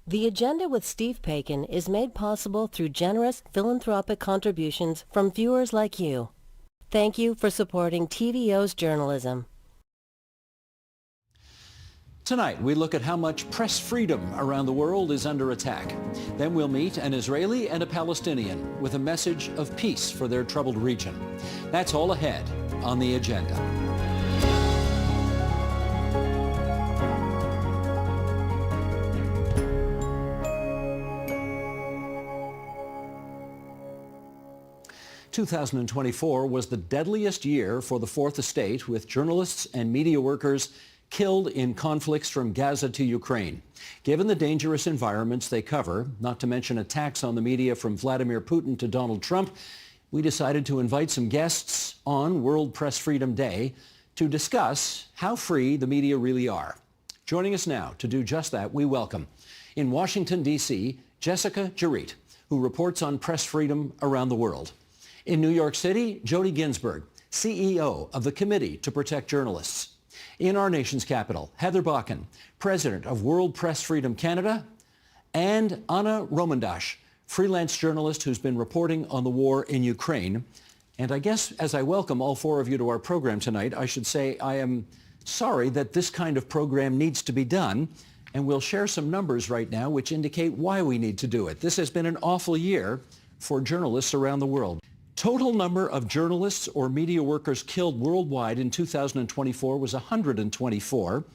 The Agenda with Steve Paikin is made possible through generous philanthropic contributions from viewers like you. Thank you for supporting TVO's journalism. Tonight, we look at how much press freedom around the world is under attack. Then we'll meet an Israeli and a Palestinian with a message of peace for their troubled region. That's all ahead on The Agenda. "2024 was the deadliest year for the Fourth Estate, with journalists and media workers killed in conflicts from Gaza to Ukraine. Given the dangerous environments they cover, not to mention attacks on the media from Vladimir Putin to Donald Trump, we decided to invite some guests on World Press Freedom Day to discuss how free the media really are. Joining us now to do just that, we welcome, in Washington, D.C., Jessica Jarrett, who reports on press freedom around the world. In New York City, Jody Ginsburg, CEO of the Committee to Protect Journalists. In our nation's capital, Heather Paikin, president of World Press Freedom Canada, and Anna Romandash, freelance journalist who's been reporting on the war in Ukraine. And I guess as I welcome all four of you to our program tonight, I should say I am sorry that this kind of program needs to be done, and we'll share some numbers right now which indicate why we need to do it. This has been an awful year for journalists around the world. Total number of journalists or media workers killed worldwide in 2024 was 124.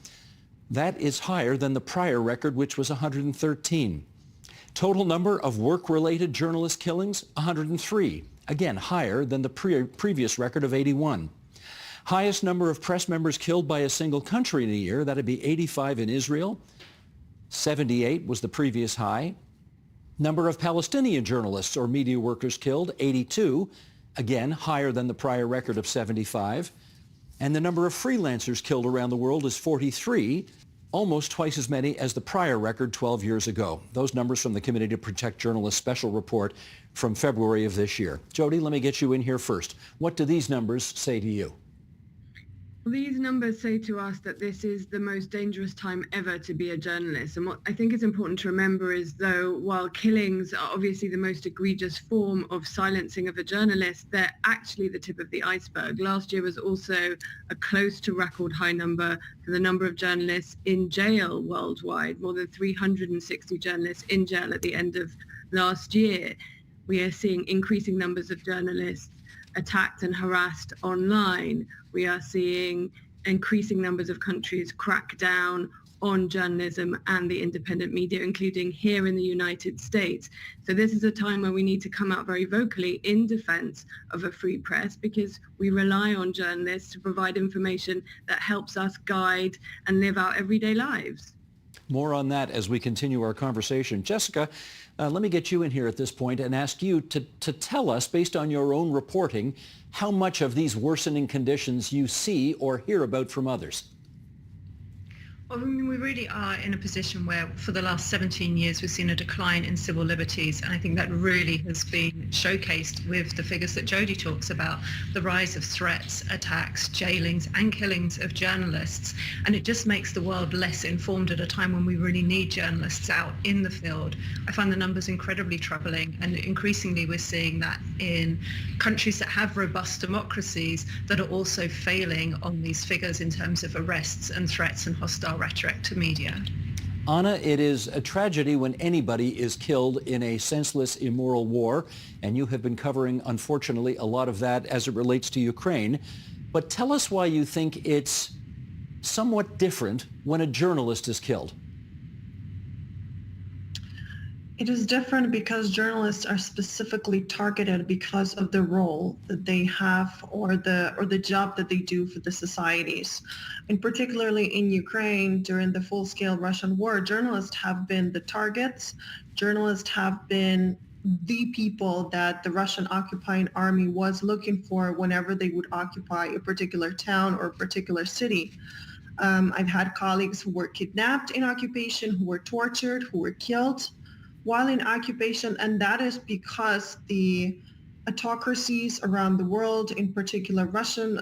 That is higher than the prior record, which was 113. Total number of work-related journalist killings, 103. Again, higher than the previous record of 81. Highest number of press members killed by a single country in a year, that'd be 85 in Israel. 78 was the previous high. Number of Palestinian journalists or media workers killed, 82, again higher than the prior record of 75. And the number of freelancers killed around the world is 43, almost twice as many as the prior record 12 years ago. Those numbers from the Committee to Protect Journalists special report from February of this year. Jody, let me get you in here first. What do these numbers say to you? These numbers say to us that this is the most dangerous time ever to be a journalist. And what I think is important to remember is, though, while killings are obviously the most egregious form of silencing of a journalist, they're actually the tip of the iceberg. Last year was also a close to record high number for the number of journalists in jail worldwide, more than 360 journalists in jail at the end of last year. We are seeing increasing numbers of journalists attacked and harassed online. We are seeing increasing numbers of countries crack down on journalism and the independent media, including here in the United States. So this is a time where we need to come out very vocally in defense of a free press, because we rely on journalists to provide information that helps us guide and live our everyday lives. More on that as we continue our conversation. Jessica, let me get you in here at this point and ask you to tell us, based on your own reporting, how much of these worsening conditions you see or hear about from others. Well, I mean, we really are in a position where for the last 17 years we've seen a decline in civil liberties, and I think that really has been showcased with the figures that Jody talks about, the rise of threats, attacks, jailings and killings of journalists, and it just makes the world less informed at a time when we really need journalists out in the field. I find the numbers incredibly troubling, and increasingly we're seeing that in countries that have robust democracies that are also failing on these figures in terms of arrests and threats and hostile rhetoric to media. Anna, it is a tragedy when anybody is killed in a senseless, immoral war, and you have been covering, unfortunately, a lot of that as it relates to Ukraine. But tell us why you think it's somewhat different when a journalist is killed. It is different because journalists are specifically targeted because of the role that they have or the job that they do for the societies. And particularly in Ukraine during the full-scale Russian war, journalists have been the targets. Journalists have been the people that the Russian occupying army was looking for whenever they would occupy a particular town or a particular city. I've had colleagues who were kidnapped in occupation, who were tortured, who were killed while in occupation, and that is because the autocracies around the world, in particular Russian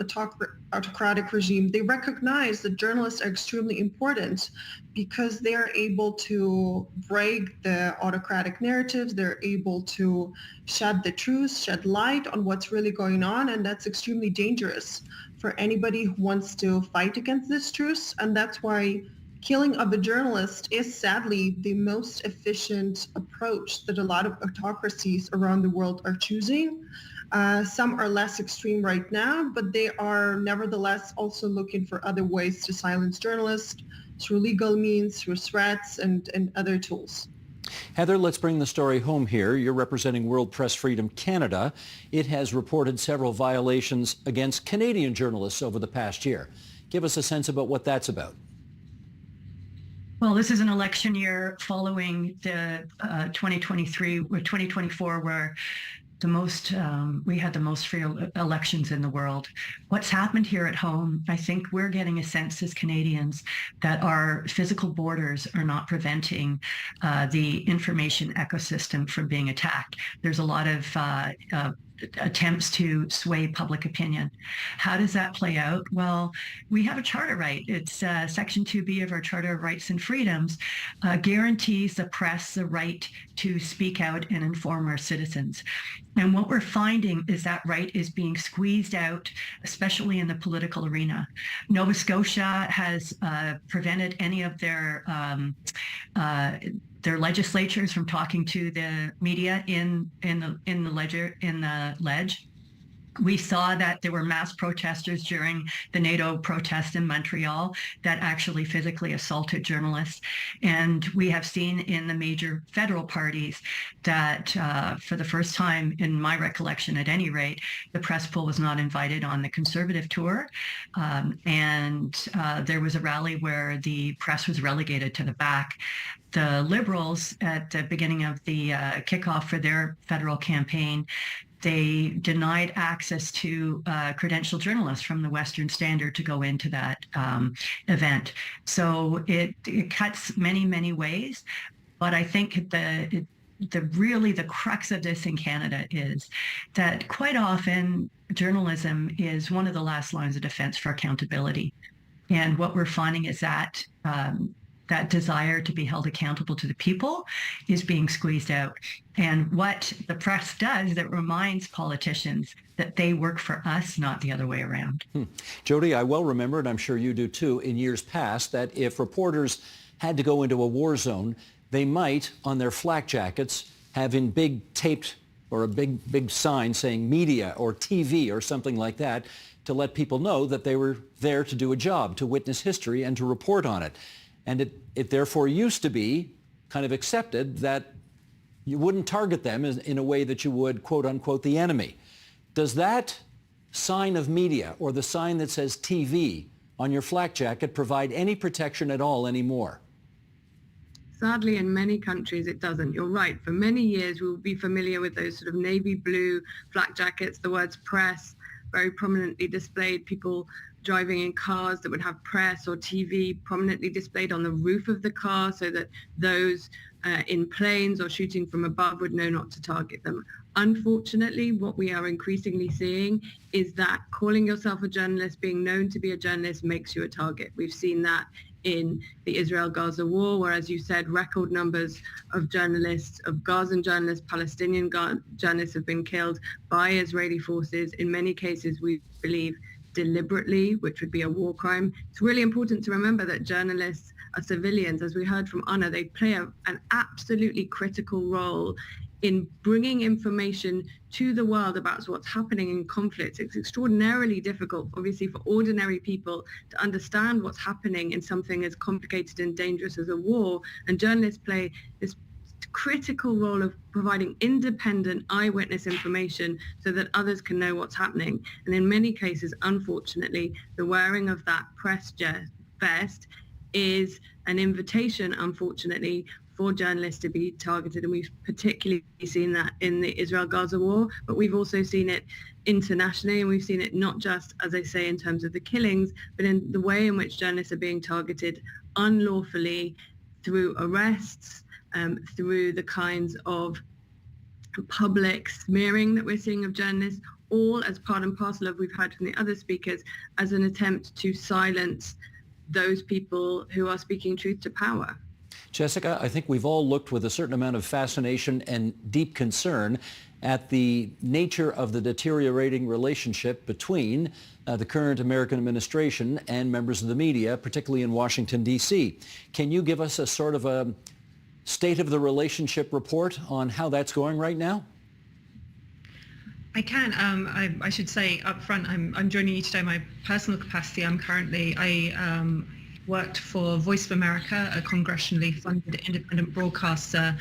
autocratic regime, they recognize that journalists are extremely important because they are able to break the autocratic narratives. They're able to shed the truth, shed light on what's really going on, and that's extremely dangerous for anybody who wants to fight against this truth. And that's why killing of a journalist is sadly the most efficient approach that a lot of autocracies around the world are choosing. Some are less extreme right now, but they are nevertheless also looking for other ways to silence journalists through legal means, through threats, and other tools. Heather, let's bring the story home here. You're representing World Press Freedom Canada. It has reported several violations against Canadian journalists over the past year. Give us a sense about what that's about. Well, this is an election year following the 2023 or 2024, where we had the most free elections in the world. What's happened here at home, I think we're getting a sense as Canadians that our physical borders are not preventing the information ecosystem from being attacked. There's a lot of attempts to sway public opinion. How does that play out? Well, we have a charter right. It's Section 2B of our Charter of Rights and Freedoms guarantees the press the right to speak out and inform our citizens. And what we're finding is that right is being squeezed out, especially in the political arena. Nova Scotia has prevented any of their legislatures from talking to the media in the ledge. We saw that there were mass protesters during the NATO protest in Montreal that actually physically assaulted journalists. And we have seen in the major federal parties that for the first time, in my recollection at any rate, the press pool was not invited on the Conservative tour. And there was a rally where the press was relegated to the back. The Liberals, at the beginning of the kickoff for their federal campaign, they denied access to credentialed journalists from the Western Standard to go into that event. So it cuts many, many ways. But I think the crux of this in Canada is that quite often journalism is one of the last lines of defense for accountability. And what we're finding is that that desire to be held accountable to the people is being squeezed out. And what the press does, that reminds politicians that they work for us, not the other way around. Jody, I well remember, and I'm sure you do too, in years past, that if reporters had to go into a war zone, they might, on their flak jackets, have in big taped or a big sign saying media or TV or something like that, to let people know that they were there to do a job, to witness history and to report on it. And it therefore used to be kind of accepted that you wouldn't target them in a way that you would, quote unquote, the enemy. Does that sign of media or the sign that says TV on your flak jacket provide any protection at all anymore? Sadly, in many countries, it doesn't. You're right. For many years, we'll be familiar with those sort of navy blue flak jackets, the words press very prominently displayed, people driving in cars that would have press or TV prominently displayed on the roof of the car so that those in planes or shooting from above would know not to target them. Unfortunately, what we are increasingly seeing is that calling yourself a journalist, being known to be a journalist, makes you a target. We've seen that in the Israel-Gaza war, where, as you said, record numbers of journalists, of Gazan journalists, Palestinian journalists have been killed by Israeli forces. In many cases, we believe deliberately, which would be a war crime. It's really important to remember that journalists are civilians. As we heard from Anna, they play an absolutely critical role in bringing information to the world about what's happening in conflicts. It's extraordinarily difficult, obviously, for ordinary people to understand what's happening in something as complicated and dangerous as a war. And journalists play this critical role of providing independent eyewitness information so that others can know what's happening. And in many cases, unfortunately, the wearing of that press vest is an invitation, unfortunately, for journalists to be targeted. And we've particularly seen that in the Israel-Gaza war, but we've also seen it internationally, and we've seen it not just, as I say, in terms of the killings, but in the way in which journalists are being targeted unlawfully through arrests, through the kinds of public smearing that we're seeing of journalists, all as part and parcel of, we've heard from the other speakers, as an attempt to silence those people who are speaking truth to power. Jessica, I think we've all looked with a certain amount of fascination and deep concern at the nature of the deteriorating relationship between the current American administration and members of the media, particularly in Washington, D.C. Can you give us a sort of a state of the relationship report on how that's going right now? I can. I should say up front, I'm joining you today in my personal capacity. I worked for Voice of America, a congressionally funded independent broadcaster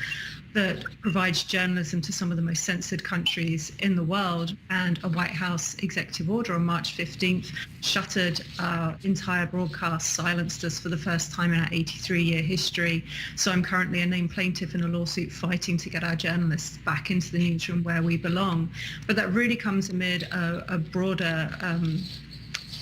that provides journalism to some of the most censored countries in the world, and a White House executive order on March 15th shuttered our entire broadcast, silenced us for the first time in our 83-year history. So I'm currently a named plaintiff in a lawsuit fighting to get our journalists back into the newsroom where we belong. But that really comes amid a broader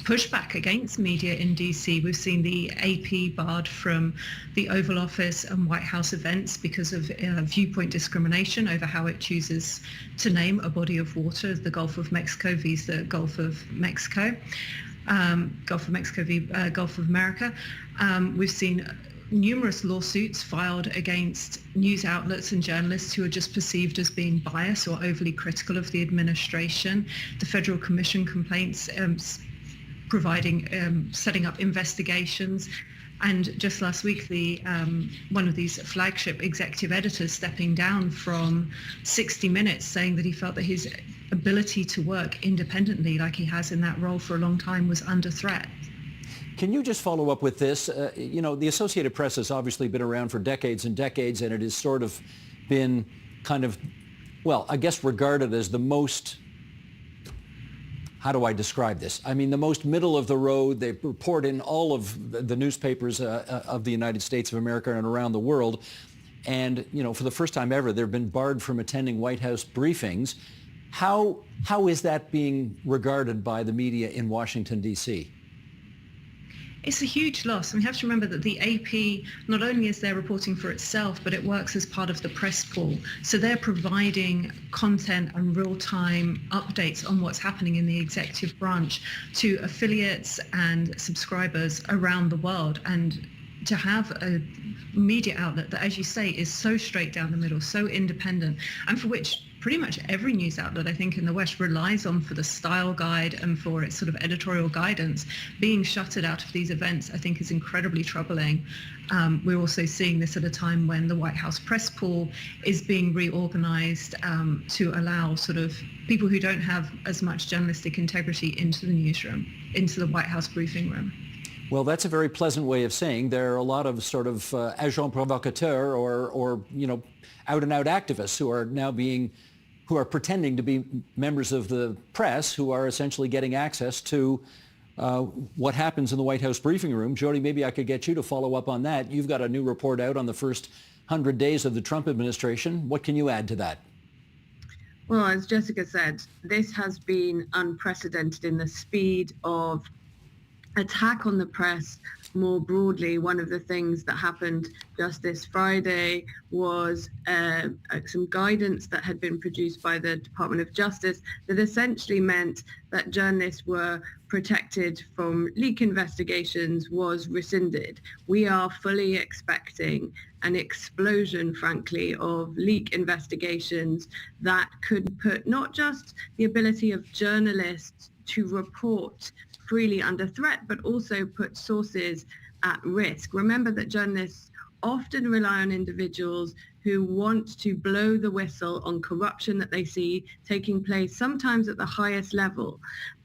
pushback against media in DC. We've seen the AP barred from the Oval Office and White House events because of viewpoint discrimination over how it chooses to name a body of water, the Gulf of Mexico vs. the Gulf of Mexico, Gulf of Mexico v. Gulf of America. We've seen numerous lawsuits filed against news outlets and journalists who are just perceived as being biased or overly critical of the administration. The Federal Commission complaints setting up investigations, and just last week one of these flagship executive editors stepping down from 60 Minutes, saying that he felt that his ability to work independently like he has in that role for a long time was under threat. Can you just follow up with this? The Associated Press has obviously been around for decades and decades, and it has sort of been kind of, well, I guess regarded as the most, how do I describe this? I mean, the most middle of the road. They report in all of the newspapers of the United States of America and around the world. And, for the first time ever, they've been barred from attending White House briefings. How is that being regarded by the media in Washington, D.C.? It's a huge loss. And we have to remember that the AP, not only is there reporting for itself, but it works as part of the press pool. So they're providing content and real-time updates on what's happening in the executive branch to affiliates and subscribers around the world. And to have a media outlet that, as you say, is so straight down the middle, so independent, and for which pretty much every news outlet, I think, in the West relies on for the style guide and for its sort of editorial guidance, being shuttered out of these events, I think, is incredibly troubling. We're also seeing this at a time when the White House press pool is being reorganized to allow sort of people who don't have as much journalistic integrity into the newsroom, into the White House briefing room. Well, that's a very pleasant way of saying there are a lot of sort of agents provocateurs or out-and-out activists who are now who are pretending to be members of the press, who are essentially getting access to what happens in the White House briefing room. Jody, maybe I could get you to follow up on that. You've got a new report out on the first 100 days of the Trump administration. What can you add to that? Well, as Jessica said, this has been unprecedented in the speed of attack on the press more broadly. One of the things that happened just this Friday was some guidance that had been produced by the Department of Justice that essentially meant that journalists were protected from leak investigations was rescinded. We are fully expecting an explosion, frankly, of leak investigations that could put not just the ability of journalists to report freely under threat, but also put sources at risk. Remember that journalists often rely on individuals who want to blow the whistle on corruption that they see taking place, sometimes at the highest level.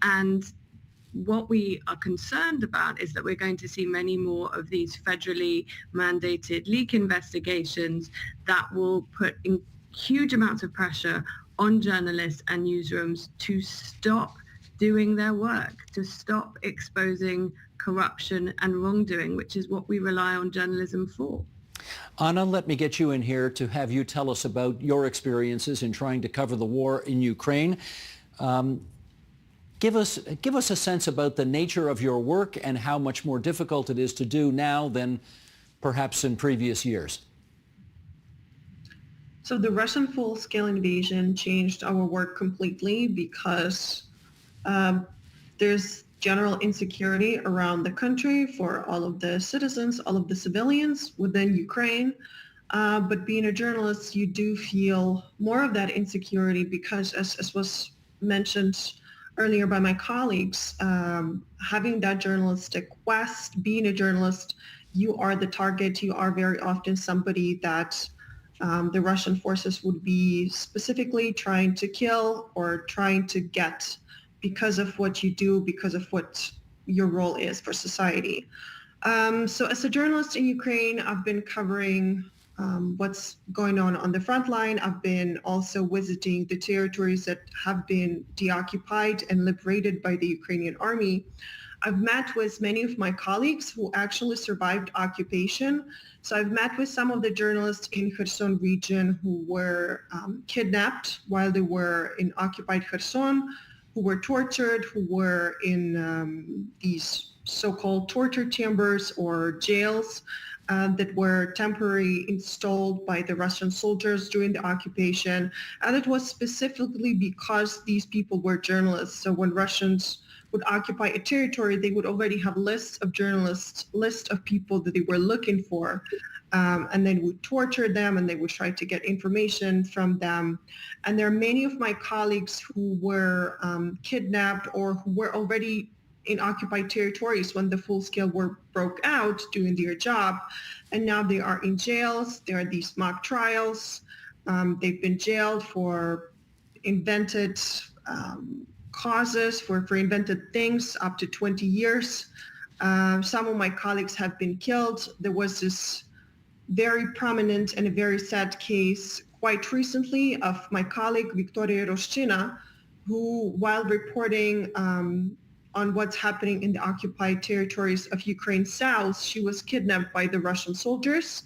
And what we are concerned about is that we're going to see many more of these federally mandated leak investigations that will put in huge amounts of pressure on journalists and newsrooms to stop doing their work, to stop exposing corruption and wrongdoing, which is what we rely on journalism for. Anna, let me get you in here to have you tell us about your experiences in trying to cover the war in Ukraine. Give us a sense about the nature of your work and how much more difficult it is to do now than perhaps in previous years. So the Russian full-scale invasion changed our work completely because there's general insecurity around the country for all of the citizens, all of the civilians within Ukraine. But being a journalist, you do feel more of that insecurity because, as was mentioned earlier by my colleagues, having that journalistic quest, being a journalist, you are the target. You are very often somebody that the Russian forces would be specifically trying to kill or trying to get because of what you do, because of what your role is for society. So as a journalist in Ukraine, I've been covering what's going on the front line. I've been also visiting the territories that have been deoccupied and liberated by the Ukrainian army. I've met with many of my colleagues who actually survived occupation. So I've met with some of the journalists in Kherson region who were kidnapped while they were in occupied Kherson, who were tortured, who were in these so-called torture chambers or jails that were temporarily installed by the Russian soldiers during the occupation. And it was specifically because these people were journalists. So when Russians would occupy a territory, they would already have lists of journalists, list of people that they were looking for. And they would torture them and they would try to get information from them. And there are many of my colleagues who were kidnapped or who were already in occupied territories when the full-scale war broke out doing their job. And now they are in jails. There are these mock trials. They've been jailed for invented causes, for invented things up to 20 years. Some of my colleagues have been killed. There was this very prominent and a very sad case quite recently of my colleague Victoria Roshchina, who, while reporting on what's happening in the occupied territories of Ukraine South, she was kidnapped by the Russian soldiers.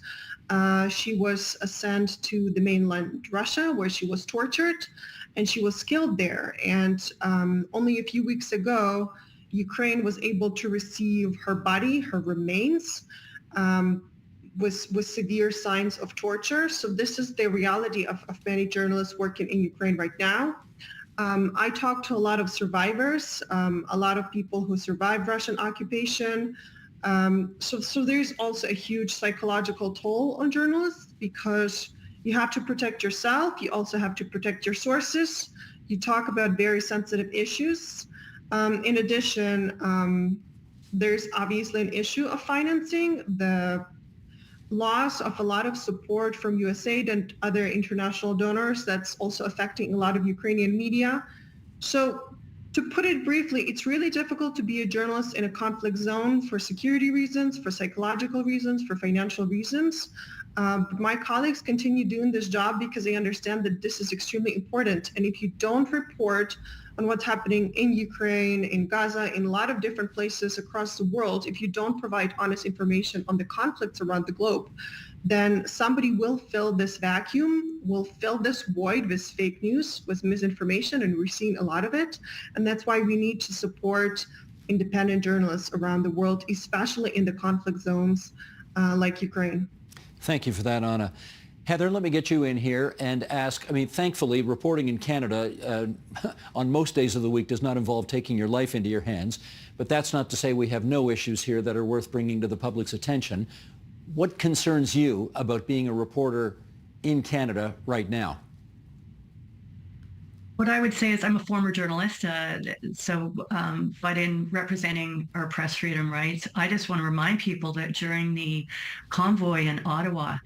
She was sent to the mainland Russia where she was tortured and she was killed there. And only a few weeks ago, Ukraine was able to receive her body, her remains, with severe signs of torture. So this is the reality of many journalists working in Ukraine right now. I talked to a lot of survivors, a lot of people who survived Russian occupation. So there's also a huge psychological toll on journalists because you have to protect yourself. You also have to protect your sources. You talk about very sensitive issues. In addition, there's obviously an issue of financing. The loss of a lot of support from USAID and other international donors, that's also affecting a lot of Ukrainian media. So to put it briefly, it's really difficult to be a journalist in a conflict zone for security reasons, for psychological reasons, for financial reasons. But my colleagues continue doing this job because they understand that this is extremely important. And if you don't report on what's happening in Ukraine, in Gaza, in a lot of different places across the world, if you don't provide honest information on the conflicts around the globe, then somebody will fill this vacuum, will fill this void with fake news, with misinformation, and we're seeing a lot of it. And that's why we need to support independent journalists around the world, especially in the conflict zones like Ukraine. Thank you for that, Anna. Heather, let me get you in here and ask, thankfully, reporting in Canada on most days of the week does not involve taking your life into your hands, but that's not to say we have no issues here that are worth bringing to the public's attention. What concerns you about being a reporter in Canada right now? What I would say is I'm a former journalist, but in representing our press freedom rights, I just want to remind people that during the convoy in Ottawa,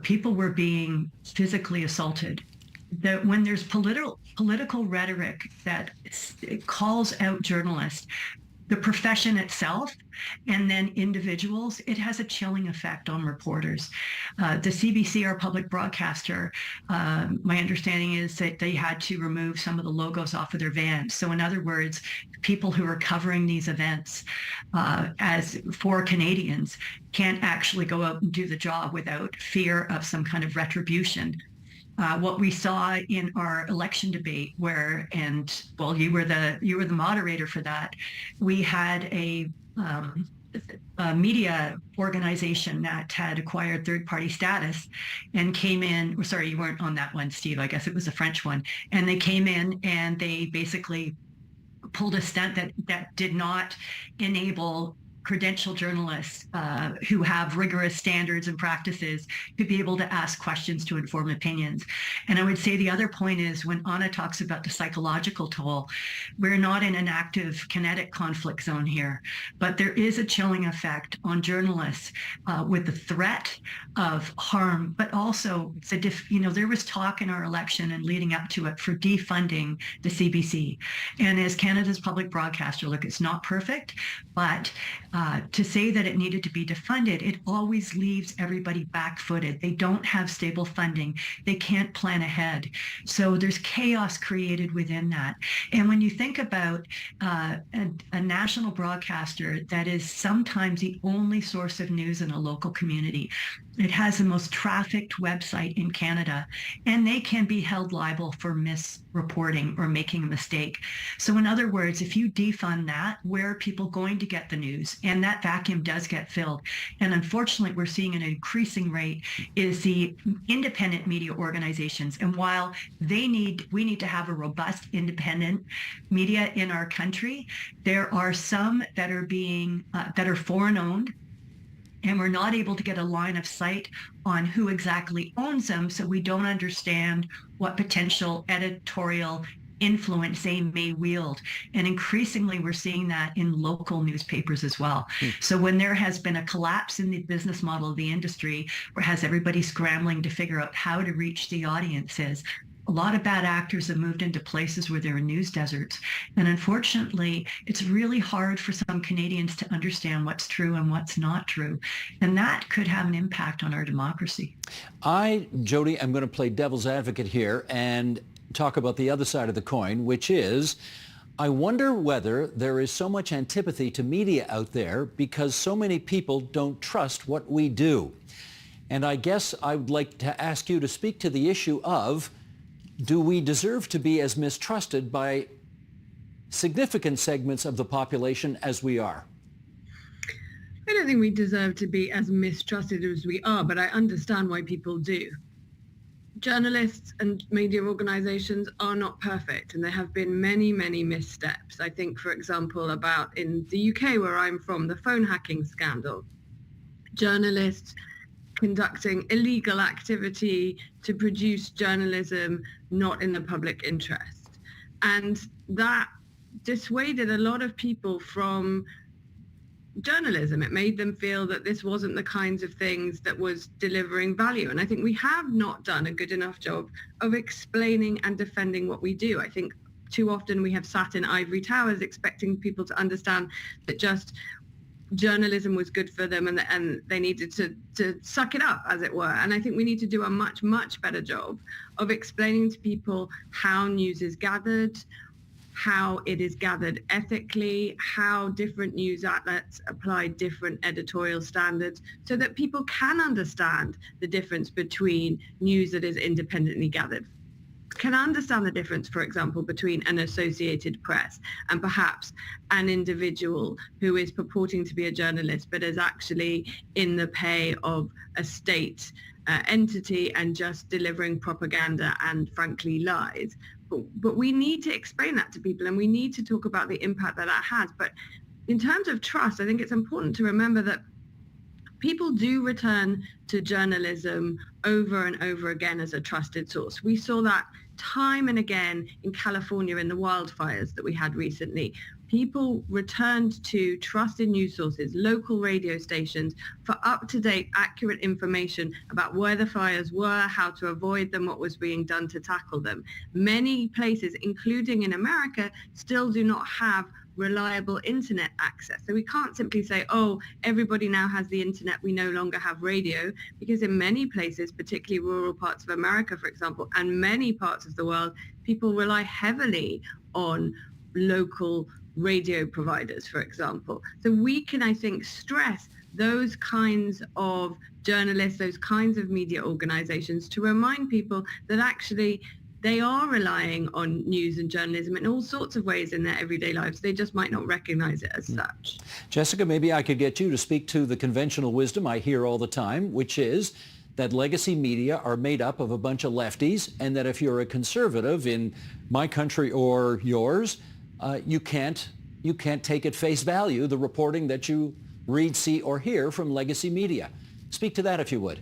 people were being physically assaulted. That when there's political rhetoric that calls out journalists, the profession itself, and then individuals, it has a chilling effect on reporters. The CBC, our public broadcaster, my understanding is that they had to remove some of the logos off of their vans. So in other words, people who are covering these events as for Canadians can't actually go out and do the job without fear of some kind of retribution. What we saw in our election debate, you were the moderator for that. We had a media organization that had acquired third-party status and came in. Sorry, you weren't on that one, Steve. I guess it was a French one. And they came in and they basically pulled a stunt that did not enable credentialed journalists who have rigorous standards and practices to be able to ask questions to inform opinions. And I would say the other point is when Anna talks about the psychological toll, we're not in an active kinetic conflict zone here, but there is a chilling effect on journalists with the threat of harm, but also there was talk in our election and leading up to it for defunding the CBC. And as Canada's public broadcaster, look, it's not perfect, but to say that it needed to be defunded, it always leaves everybody back-footed. They don't have stable funding. They can't plan ahead. So there's chaos created within that. And when you think about a national broadcaster that is sometimes the only source of news in a local community, it has the most trafficked website in Canada, and they can be held liable for misreporting or making a mistake. So in other words, if you defund that, where are people going to get the news? And that vacuum does get filled. And unfortunately, we're seeing an increasing rate is the independent media organizations. And while we need to have a robust independent media in our country, there are some that are foreign owned, and we're not able to get a line of sight on who exactly owns them, so we don't understand what potential editorial influence they may wield. And increasingly, we're seeing that in local newspapers as well. So when there has been a collapse in the business model of the industry, where has everybody scrambling to figure out how to reach the audiences, a lot of bad actors have moved into places where there are news deserts. And unfortunately, it's really hard for some Canadians to understand what's true and what's not true. And that could have an impact on our democracy. Jody, I'm going to play devil's advocate here and talk about the other side of the coin, which is, I wonder whether there is so much antipathy to media out there because so many people don't trust what we do. And I guess I would like to ask you to speak to the issue of, do we deserve to be as mistrusted by significant segments of the population as we are? I don't think we deserve to be as mistrusted as we are, but I understand why people do. Journalists and media organizations are not perfect, and there have been many, many missteps. I think, for example, about in the UK, where I'm from, the phone hacking scandal. Journalists conducting illegal activity to produce journalism not in the public interest. And that dissuaded a lot of people from journalism. It made them feel that this wasn't the kinds of things that was delivering value. And I think we have not done a good enough job of explaining and defending what we do. I think too often we have sat in ivory towers expecting people to understand that just journalism was good for them and they needed to suck it up, as it were. And I think we need to do a much, much better job of explaining to people how news is gathered, how it is gathered ethically, how different news outlets apply different editorial standards, so that people can understand the difference between news that is independently gathered, can understand the difference, for example, between an Associated Press and perhaps an individual who is purporting to be a journalist but is actually in the pay of a state entity and just delivering propaganda and, frankly, lies. But we need to explain that to people, and we need to talk about the impact that that has. But in terms of trust, I think it's important to remember that people do return to journalism over and over again as a trusted source. We saw that time and again in California in the wildfires that we had recently. People returned to trusted news sources, local radio stations, for up-to-date, accurate information about where the fires were, how to avoid them, what was being done to tackle them. Many places, including in America, still do not have reliable internet access. So we can't simply say, oh, everybody now has the internet, we no longer have radio, because in many places, particularly rural parts of America, for example, and many parts of the world, people rely heavily on local radio providers, for example. So we can, I think, stress those kinds of journalists, those kinds of media organizations to remind people that actually they are relying on news and journalism in all sorts of ways in their everyday lives. They just might not recognize it as such. Jessica, maybe I could get you to speak to the conventional wisdom I hear all the time, which is that legacy media are made up of a bunch of lefties, and that if you're a conservative in my country or yours, you can't take at face value the reporting that you read, see, or hear from legacy media. Speak to that if you would.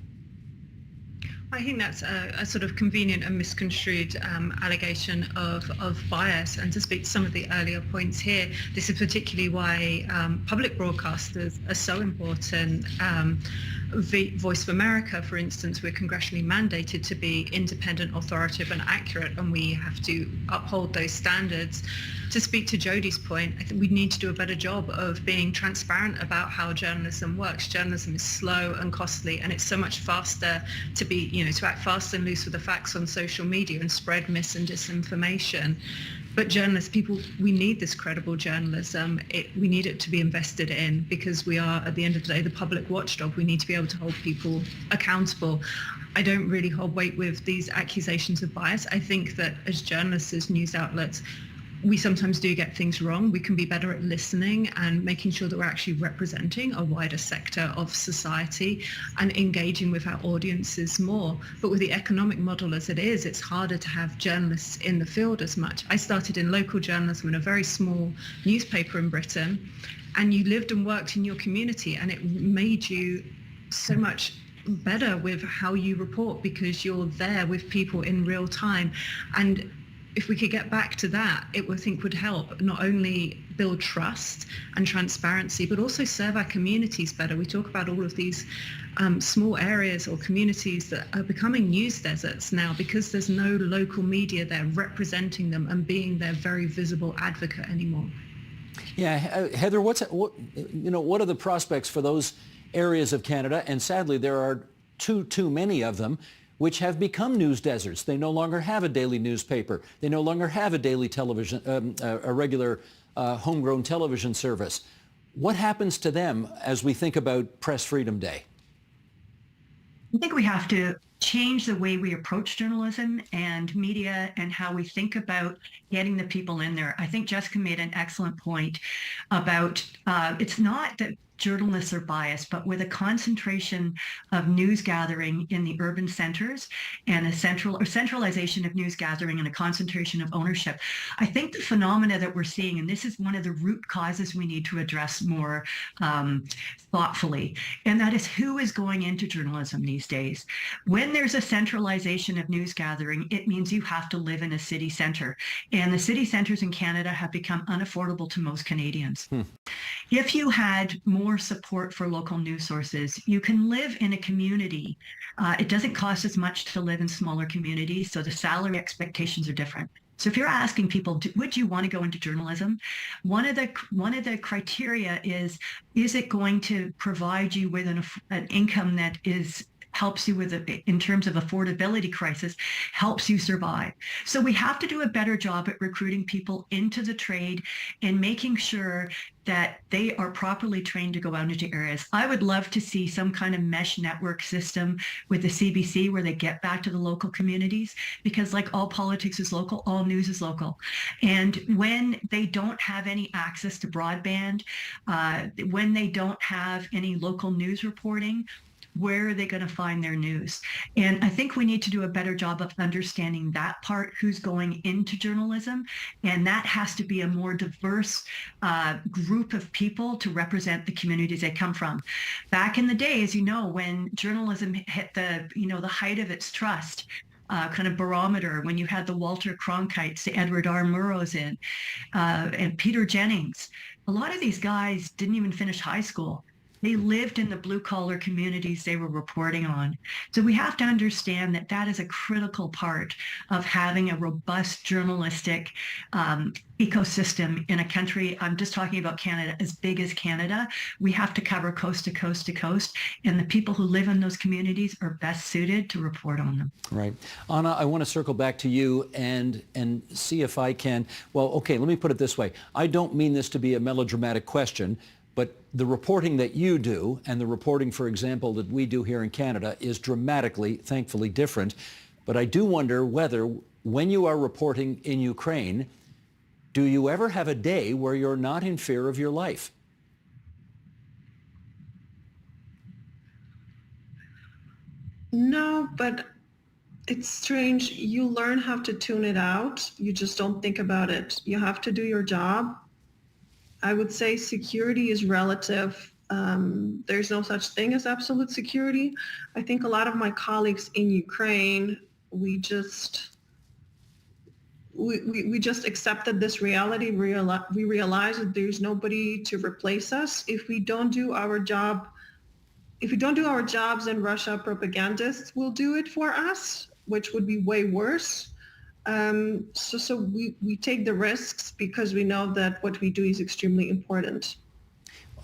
I think that's a sort of convenient and misconstrued allegation of bias. And to speak to some of the earlier points here, this is particularly why public broadcasters are so important. Voice of America, for instance, we're congressionally mandated to be independent, authoritative and accurate, and we have to uphold those standards. To speak to Jodi's point, I think we need to do a better job of being transparent about how journalism works. Journalism is slow and costly, and it's so much faster to be, to act fast and loose with the facts on social media and spread mis and disinformation. But journalists, we need this credible journalism. We need it to be invested in, because we are, at the end of the day, the public watchdog. We need to be able to hold people accountable. I don't really hold weight with these accusations of bias. I think that as journalists, as news outlets, we sometimes do get things wrong. We can be better at listening and making sure that we're actually representing a wider sector of society and engaging with our audiences more. But with the economic model as it is, it's harder to have journalists in the field as much. I started in local journalism in a very small newspaper in Britain, and you lived and worked in your community, and it made you so much better with how you report, because you're there with people in real time. And if we could get back to that, I think would help not only build trust and transparency, but also serve our communities better. We talk about all of these small areas or communities that are becoming news deserts now because there's no local media there representing them and being their very visible advocate anymore. Yeah, Heather, what are the prospects for those areas of Canada? And sadly, there are too many of them, which have become news deserts. They no longer have a daily newspaper. They no longer have a daily television, a regular homegrown television service. What happens to them as we think about Press Freedom Day? I think we have to change the way we approach journalism and media and how we think about getting the people in there. I think Jessica made an excellent point about it's not that journalists are biased, but with a concentration of news gathering in the urban centers and a centralization of news gathering and a concentration of ownership, I think the phenomena that we're seeing, and this is one of the root causes we need to address more thoughtfully, and that is who is going into journalism these days. When there's a centralization of news gathering, it means you have to live in a city center, and the city centers in Canada have become unaffordable to most Canadians. If you had more support for local news sources, you can live in a community. It doesn't cost as much to live in smaller communities, so the salary expectations are different. So if you're asking people, would you want to go into journalism? One of the criteria is it going to provide you with an income that helps you with, in terms of affordability crisis, helps you survive. So we have to do a better job at recruiting people into the trade and making sure that they are properly trained to go out into areas. I would love to see some kind of mesh network system with the CBC where they get back to the local communities, because like all politics is local, all news is local. And when they don't have any access to broadband, when they don't have any local news reporting, where are they going to find their news? And I think we need to do a better job of understanding that part, who's going into journalism. And that has to be a more diverse group of people to represent the communities they come from. Back in the day, as you know, when journalism hit the height of its trust, kind of barometer, when you had the Walter Cronkites, the Edward R. Murrows and Peter Jennings, a lot of these guys didn't even finish high school. They lived in the blue-collar communities they were reporting on. So we have to understand that that is a critical part of having a robust journalistic ecosystem in a country. I'm just talking about Canada, as big as Canada. We have to cover coast to coast to coast, and the people who live in those communities are best suited to report on them. Right. Anna, I want to circle back to you and see if I can, well, okay, let me put it this way. I don't mean this to be a melodramatic question, but the reporting that you do and the reporting, for example, that we do here in Canada is dramatically, thankfully, different. But I do wonder whether when you are reporting in Ukraine, do you ever have a day where you're not in fear of your life? No, but it's strange. You learn how to tune it out. You just don't think about it. You have to do your job. I would say security is relative. There's no such thing as absolute security. I think a lot of my colleagues in Ukraine, we just accepted this reality. We realized that there's nobody to replace us. If we don't do our job, then Russia propagandists will do it for us, which would be way worse. So we take the risks because we know that what we do is extremely important.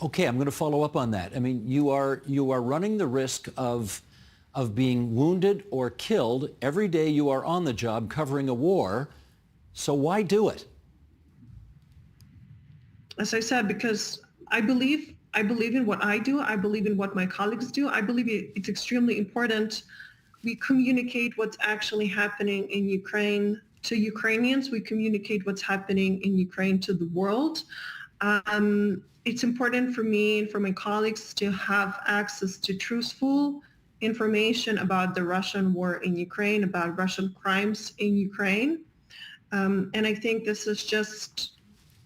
Okay, I'm going to follow up on that. I mean, you are running the risk of being wounded or killed every day you are on the job covering a war. So why do it? As I said, because I believe in what I do. I believe in what my colleagues do. I believe it's extremely important we communicate what's actually happening in Ukraine to Ukrainians. We communicate what's happening in Ukraine to the world. It's important for me and for my colleagues to have access to truthful information about the Russian war in Ukraine, about Russian crimes in Ukraine. And I think this is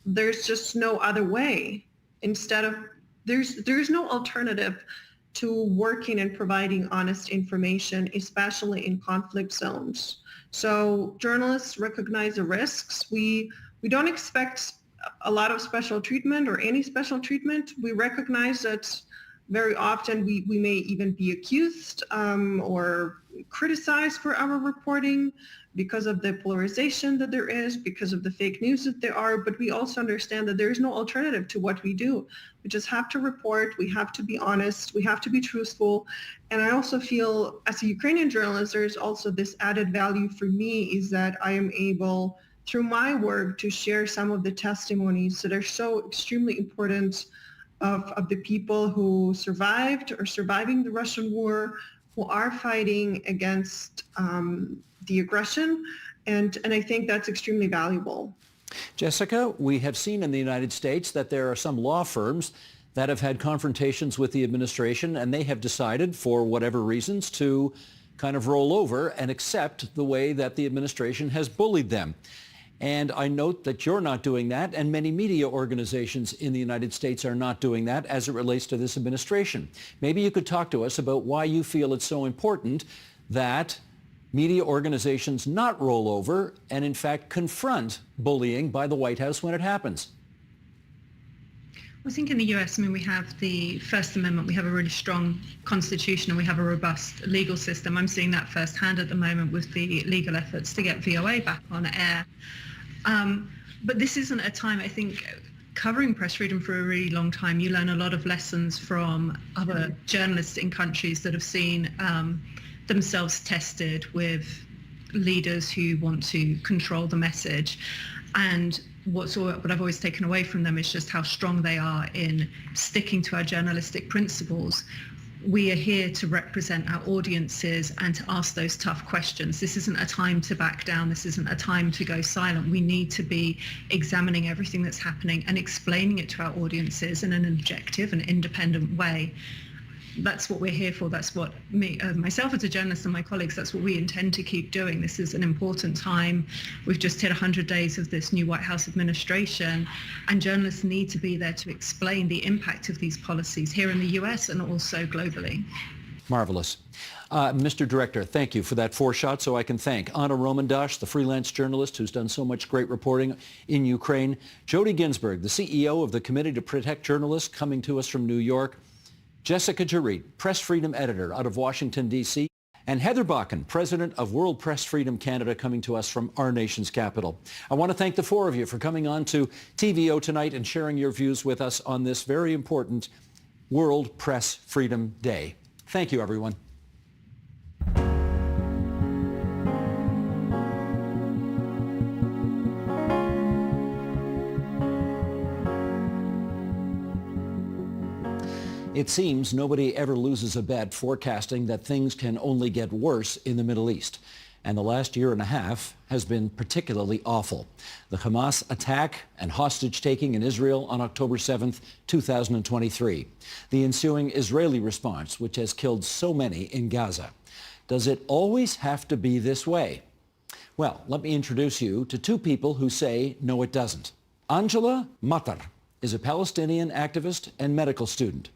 there's just no other way. There's no alternative to working and providing honest information, especially in conflict zones. So journalists recognize the risks. We don't expect a lot of special treatment or any special treatment. We recognize that very often we may even be accused or criticized for our reporting because of the polarization that there is, because of the fake news that there are, but we also understand that there is no alternative to what we do. We just have to report, we have to be honest, we have to be truthful. And I also feel as a Ukrainian journalist, there's also this added value for me is that I am able, through my work, to share some of the testimonies that are so extremely important of the people who survived or surviving the Russian war, who are fighting against the aggression. And I think that's extremely valuable. Jessica, we have seen in the United States that there are some law firms that have had confrontations with the administration, and they have decided, for whatever reasons, to kind of roll over and accept the way that the administration has bullied them. And I note that you're not doing that, and many media organizations in the United States are not doing that as it relates to this administration. Maybe you could talk to us about why you feel it's so important that media organizations not roll over and, in fact, confront bullying by the White House when it happens. I think in the US, we have the First Amendment, we have a really strong constitution, and we have a robust legal system. I'm seeing that firsthand at the moment with the legal efforts to get VOA back on air. But this isn't a time, I think, covering press freedom for a really long time, you learn a lot of lessons from other journalists in countries that have seen themselves tested with leaders who want to control the message. And what I've always taken away from them is just how strong they are in sticking to our journalistic principles. We are here to represent our audiences and to ask those tough questions. This isn't a time to back down. This isn't a time to go silent. We need to be examining everything that's happening and explaining it to our audiences in an objective and independent way. That's what we're here for. That's what myself as a journalist and my colleagues, that's what we intend to keep doing. This is an important time. We've just hit 100 days of this new White House administration, and journalists need to be there to explain the impact of these policies here in the US and also globally. Marvelous. Mr. Director, thank you for that foreshot, so I can thank Anna Romandash, the freelance journalist who's done so much great reporting in Ukraine, Jody Ginsburg, the CEO of the Committee to Protect Journalists, coming to us from New York, Jessica Jarit, Press Freedom Editor out of Washington, D.C., and Heather Bakken, President of World Press Freedom Canada, coming to us from our nation's capital. I want to thank the four of you for coming on to TVO tonight and sharing your views with us on this very important World Press Freedom Day. Thank you, everyone. It seems nobody ever loses a bet forecasting that things can only get worse in the Middle East. And the last year and a half has been particularly awful. The Hamas attack and hostage-taking in Israel on October 7th, 2023. The ensuing Israeli response, which has killed so many in Gaza. Does it always have to be this way? Well, let me introduce you to two people who say, no, it doesn't. Angela Matar is a Palestinian activist and medical student.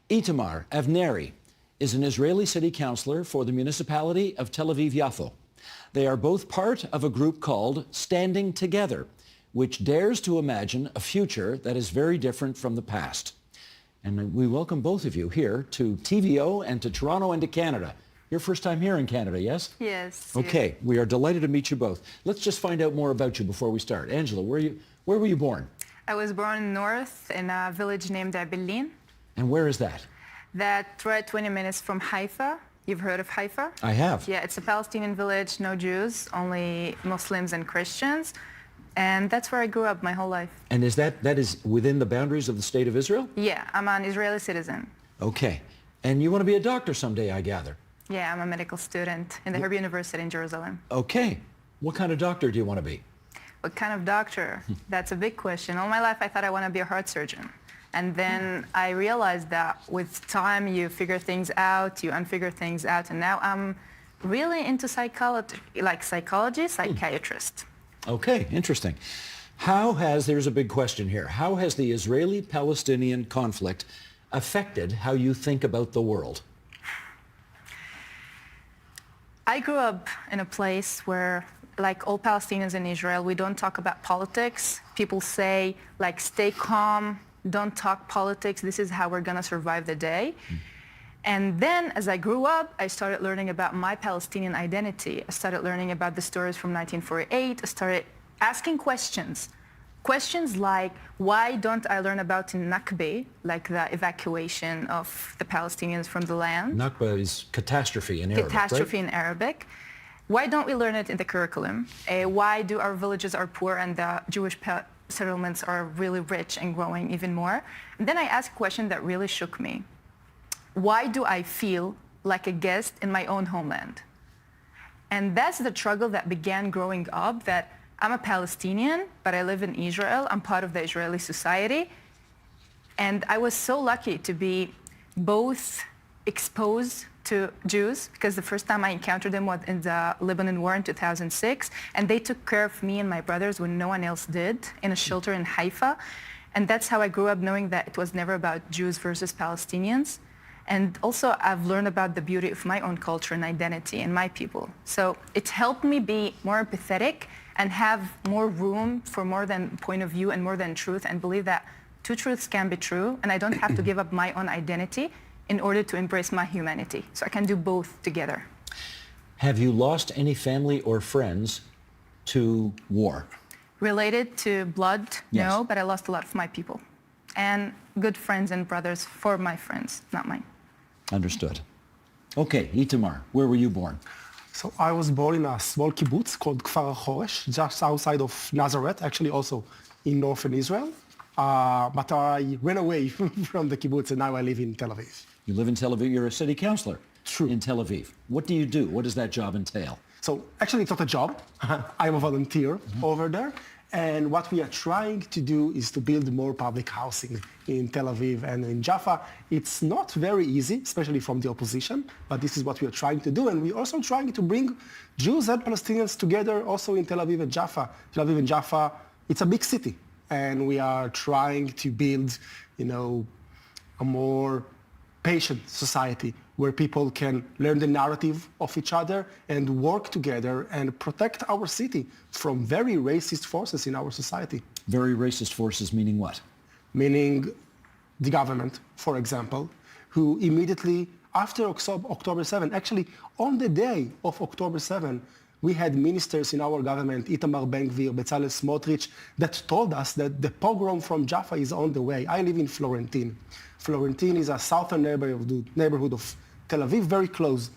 Itamar Avneri is an Israeli city councilor for the municipality of Tel Aviv-Yafo. They are both part of a group called Standing Together, which dares to imagine a future that is very different from the past. And we welcome both of you here to TVO and to Toronto and to Canada. Your first time here in Canada, yes? Yes. Okay, we are delighted to meet you both. Let's just find out more about you before we start. Angela, where were you born? I was born north in a village named Abilin. And where is that? That's right 20 minutes from Haifa. You've heard of Haifa? I have. Yeah, it's a Palestinian village, no Jews, only Muslims and Christians. And that's where I grew up my whole life. And is that is within the boundaries of the state of Israel? Yeah, I'm an Israeli citizen. Okay. And you want to be a doctor someday, I gather? Yeah, I'm a medical student in the Hebrew University in Jerusalem. Okay. What kind of doctor do you want to be? What kind of doctor? That's a big question. All my life I thought I want to be a heart surgeon. And then I realized that with time you figure things out, you unfigure things out. And now I'm really into psychology, psychiatrist. Okay, interesting. There's a big question here. How has the Israeli-Palestinian conflict affected how you think about the world? I grew up in a place where, like all Palestinians in Israel, we don't talk about politics. People say, like, stay calm, don't talk politics. This is how we're going to survive the day. And then as I grew up, I started learning about my Palestinian identity. I started learning about the stories from 1948. I started asking questions. Questions like, why don't I learn about Nakba, like the evacuation of the Palestinians from the land? Nakba is catastrophe in Arabic, Catastrophe right? in Arabic. Why don't we learn it in the curriculum? Why do our villages are poor and the Jewish settlements are really rich and growing even more? And then I asked a question that really shook me. Why do I feel like a guest in my own homeland? And that's the struggle that began growing up, that I'm a Palestinian, but I live in Israel. I'm part of the Israeli society. And I was so lucky to be both exposed to Jews, because the first time I encountered them was in the Lebanon War in 2006. And they took care of me and my brothers when no one else did, in a shelter in Haifa. And that's how I grew up, knowing that it was never about Jews versus Palestinians. And also I've learned about the beauty of my own culture and identity and my people. So it helped me be more empathetic and have more room for more than point of view and more than truth, and believe that two truths can be true, and I don't have to give up my own identity in order to embrace my humanity. So I can do both together. Have you lost any family or friends to war? Related to blood, Yes. no, but I lost a lot of my people. And good friends and brothers for my friends, not mine. Understood. Okay, Itamar, where were you born? So I was born in a small kibbutz called Kfar HaChoresh, just outside of Nazareth, actually also in northern Israel. But I ran away from the kibbutz, and now I live in Tel Aviv. You live in Tel Aviv. You're a city councilor. True. In Tel Aviv. What do you do? What does that job entail? So actually it's not a job. I'm a volunteer over there. And what we are trying to do is to build more public housing in Tel Aviv and in Jaffa. It's not very easy, especially from the opposition, but this is what we are trying to do. And we're also trying to bring Jews and Palestinians together also in Tel Aviv and Jaffa. Tel Aviv and Jaffa, it's a big city. And we are trying to build, a more patient society where people can learn the narrative of each other and work together and protect our city from very racist forces in our society. Very racist forces meaning what? Meaning the government, for example, who immediately after October 7, actually on the day of October 7, we had ministers in our government, Itamar Ben-Gvir, Bezalel Smotrich, that told us that the pogrom from Jaffa is on the way. I live in Florentine. Florentine is a southern neighborhood of Tel Aviv, very close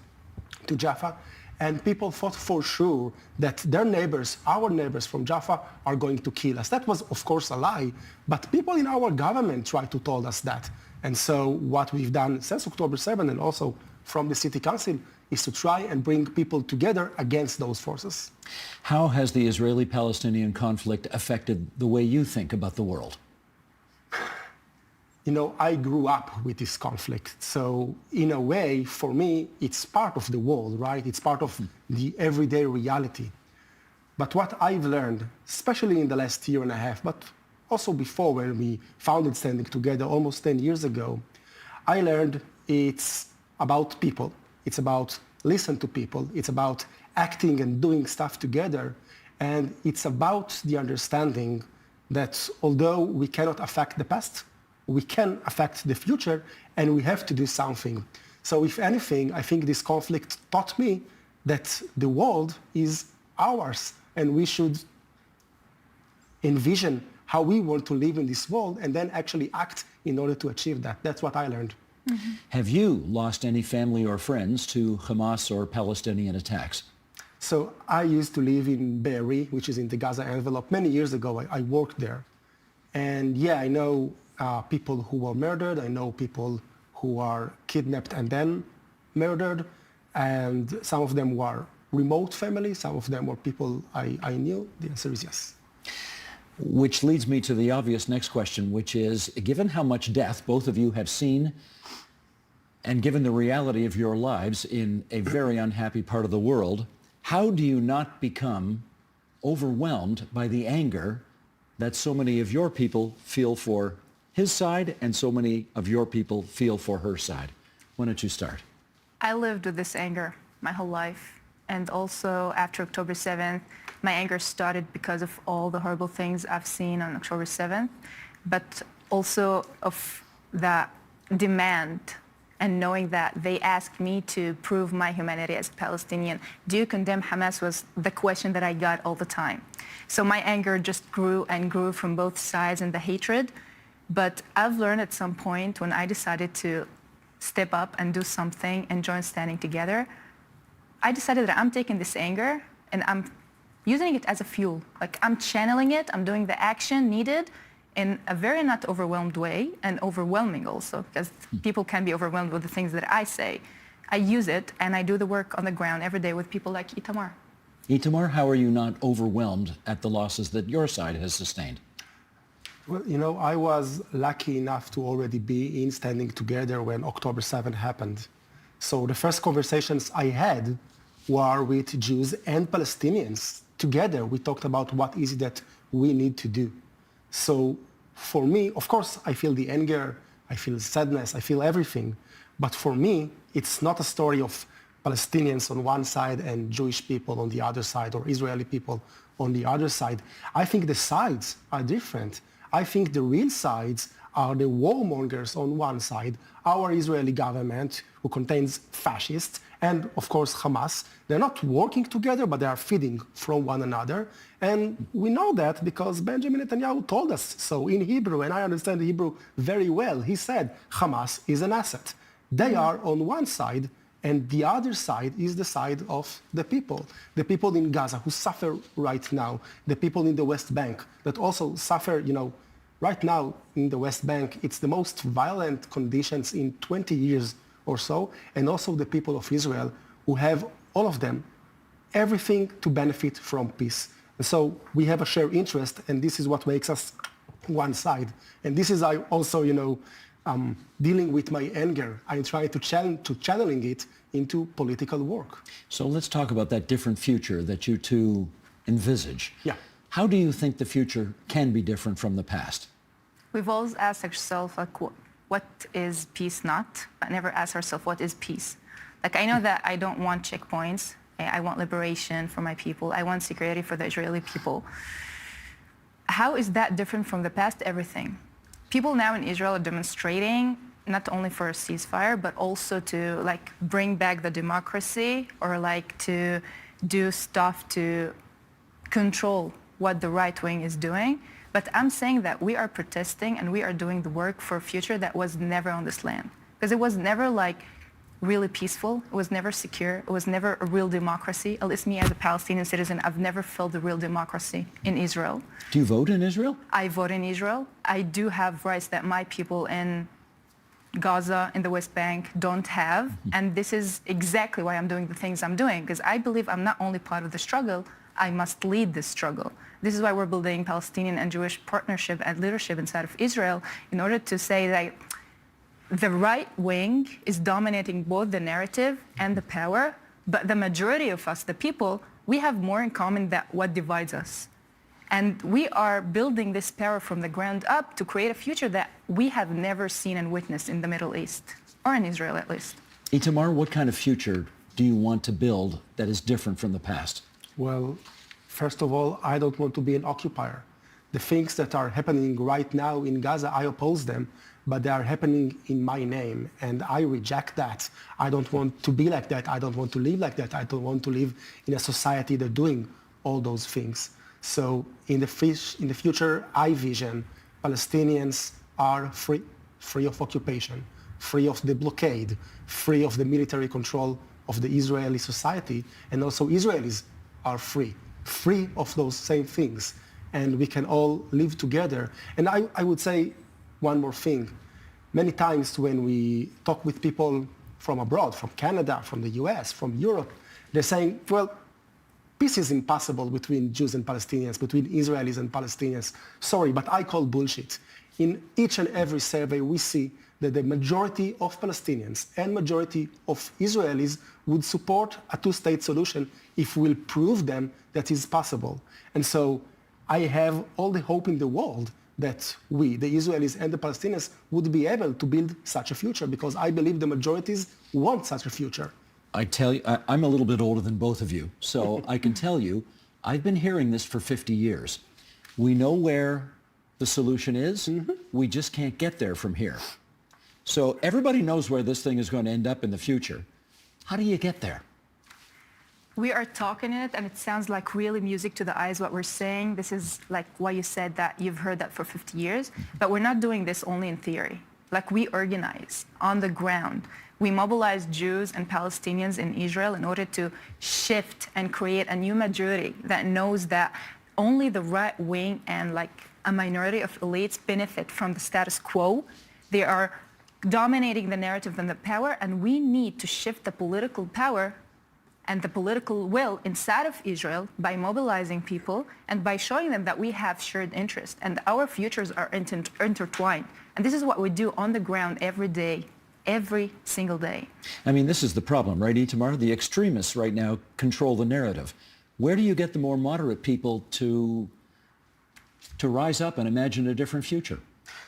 to Jaffa. And people thought for sure that their neighbors, our neighbors from Jaffa, are going to kill us. That was, of course, a lie. But people in our government tried to tell us that. And so what we've done since October 7 and also from the city council is to try and bring people together against those forces. How has the Israeli-Palestinian conflict affected the way you think about the world? You know, I grew up with this conflict. So in a way, for me, it's part of the world, right? It's part of the everyday reality. But what I've learned, especially in the last year and a half, but also before when we founded Standing Together almost 10 years ago, I learned it's about people. It's about listen to people. It's about acting and doing stuff together. And it's about the understanding that although we cannot affect the past, we can affect the future, and we have to do something. So if anything, I think this conflict taught me that the world is ours, and we should envision how we want to live in this world and then actually act in order to achieve that. That's what I learned. Mm-hmm. Have you lost any family or friends to Hamas or Palestinian attacks? So I used to live in Be'eri, which is in the Gaza envelope. Many years ago, I worked there. And yeah, I know people who were murdered. I know people who are kidnapped and then murdered. And some of them were remote families. Some of them were people I knew. The answer is yes. Which leads me to the obvious next question, which is, given how much death both of you have seen, and given the reality of your lives in a very unhappy part of the world, how do you not become overwhelmed by the anger that so many of your people feel for his side and so many of your people feel for her side? Why don't you start? I lived with this anger my whole life. And also after October 7th, my anger started because of all the horrible things I've seen on October 7th, but also of the demand and knowing that they asked me to prove my humanity as a Palestinian. Do you condemn Hamas was the question that I got all the time. So my anger just grew and grew from both sides and the hatred. But I've learned at some point when I decided to step up and do something and join Standing Together, I decided that I'm taking this anger and I'm using it as a fuel. Like I'm channeling it, I'm doing the action needed in a very not overwhelmed way and overwhelming also, because people can be overwhelmed with the things that I say. I use it and I do the work on the ground every day with people like Itamar. Itamar, how are you not overwhelmed at the losses that your side has sustained? Well, you know, I was lucky enough to already be in Standing Together when October 7 happened. So the first conversations I had were with Jews and Palestinians. Together, we talked about what is it that we need to do. So for me, of course, I feel the anger, I feel sadness, I feel everything. But for me, it's not a story of Palestinians on one side and Jewish people on the other side, or Israeli people on the other side. I think the sides are different. I think the real sides are the warmongers on one side, our Israeli government, who contains fascists, and of course Hamas. They're not working together, but they are feeding from one another. And we know that because Benjamin Netanyahu told us so in Hebrew, and I understand Hebrew very well. He said, Hamas is an asset. They are on one side, and the other side is the side of the people in Gaza who suffer right now, the people in the West Bank that also suffer, you know, right now in the West Bank, it's the most violent conditions in 20 years or so, and also the people of Israel who have, all of them, everything to benefit from peace. And so we have a shared interest, and this is what makes us one side. And this is also, you know, dealing with my anger. I'm trying to channeling it into political work. So let's talk about that different future that you two envisage. Yeah. How do you think the future can be different from the past? We've always asked ourselves, like, what is peace not? But never asked ourselves, what is peace? Like, I know that I don't want checkpoints. I want liberation for my people. I want security for the Israeli people. How is that different from the past? Everything. People now in Israel are demonstrating not only for a ceasefire, but also to like bring back the democracy, or like to do stuff to control what the right wing is doing. But I'm saying that we are protesting and we are doing the work for a future that was never on this land. Because it was never like really peaceful. It was never secure. It was never a real democracy. At least me as a Palestinian citizen, I've never felt the real democracy in Israel. Do you vote in Israel? I vote in Israel. I do have rights that my people in Gaza and the West Bank don't have. And this is exactly why I'm doing the things I'm doing, because I believe I'm not only part of the struggle, I must lead this struggle. This is why we're building Palestinian and Jewish partnership and leadership inside of Israel, in order to say that the right wing is dominating both the narrative and the power, but the majority of us, the people, we have more in common than what divides us. And we are building this power from the ground up to create a future that we have never seen and witnessed in the Middle East, or in Israel at least. Itamar, what kind of future do you want to build that is different from the past? Well, first of all, I don't want to be an occupier. The things that are happening right now in Gaza, I oppose them, but they are happening in my name, and I reject that. I don't want to be like that. I don't want to live like that. I don't want to live in a society that's doing all those things. So in the future, I vision Palestinians are free of occupation, free of the blockade, free of the military control of the Israeli society, and also Israelis are free of those same things, and we can all live together. And I would say one more thing. Many times when we talk with people from abroad, from Canada, from the US, from Europe, they're saying, well, peace is impossible between Jews and Palestinians, between Israelis and Palestinians. Sorry, but I call bullshit. In each and every survey, we see that the majority of Palestinians and majority of Israelis would support a two-state solution if we'll prove them that is possible. And so I have all the hope in the world that we, the Israelis and the Palestinians, would be able to build such a future, because I believe the majorities want such a future. I tell you, I'm a little bit older than both of you, so I can tell you, I've been hearing this for 50 years. We know where the solution is. We just can't get there from here. So everybody knows where this thing is going to end up in the future. How do you get there? We are talking it, and it sounds like really music to the eyes what we're saying. This is like why you said that you've heard that for 50 years. But we're not doing this only in theory. Like, we organize on the ground. We mobilize Jews and Palestinians in Israel in order to shift and create a new majority that knows that only the right wing and like a minority of elites benefit from the status quo. They are dominating the narrative and the power, and we need to shift the political power and the political will inside of Israel by mobilizing people and by showing them that we have shared interests and our futures are intertwined. And this is what we do on the ground every day, every single day. I mean, this is the problem, right, Itamar? The extremists right now control the narrative. Where do you get the more moderate people to rise up and imagine a different future?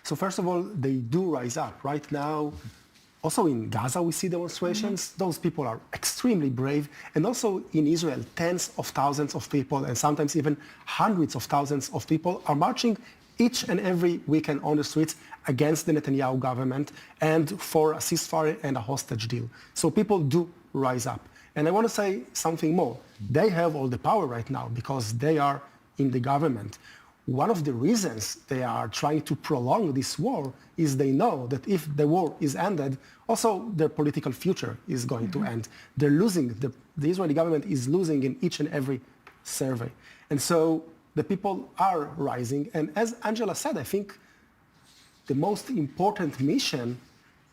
So first of all, they do rise up. Right now, also in Gaza, we see demonstrations. Those people are extremely brave. And also in Israel, tens of thousands of people, and sometimes even hundreds of thousands of people are marching each and every weekend on the streets against the Netanyahu government and for a ceasefire and a hostage deal. So people do rise up. And I want to say something more. They have all the power right now because they are in the government. One of the reasons they are trying to prolong this war is they know that if the war is ended, also their political future is going to end. They're losing, the Israeli government is losing in each and every survey. And so the people are rising. And as Angela said, I think the most important mission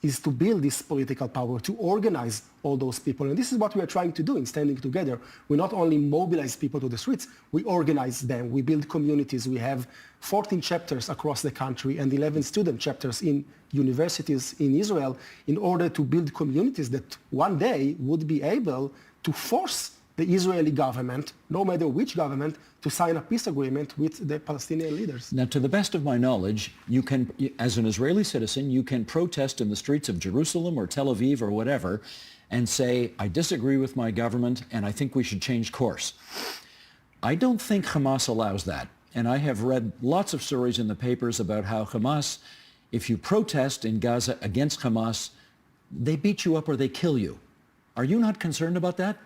is to build this political power, to organize all those people. And this is what we are trying to do in Standing Together. We not only mobilize people to the streets, we organize them, we build communities. We have 14 chapters across the country and 11 student chapters in universities in Israel in order to build communities that one day would be able to force the Israeli government, no matter which government, to sign a peace agreement with the Palestinian leaders. Now, to the best of my knowledge, you can, as an Israeli citizen, you can protest in the streets of Jerusalem or Tel Aviv or whatever and say, I disagree with my government and I think we should change course. I don't think Hamas allows that. And I have read lots of stories in the papers about how Hamas, if you protest in Gaza against Hamas, they beat you up or they kill you. Are you not concerned about that?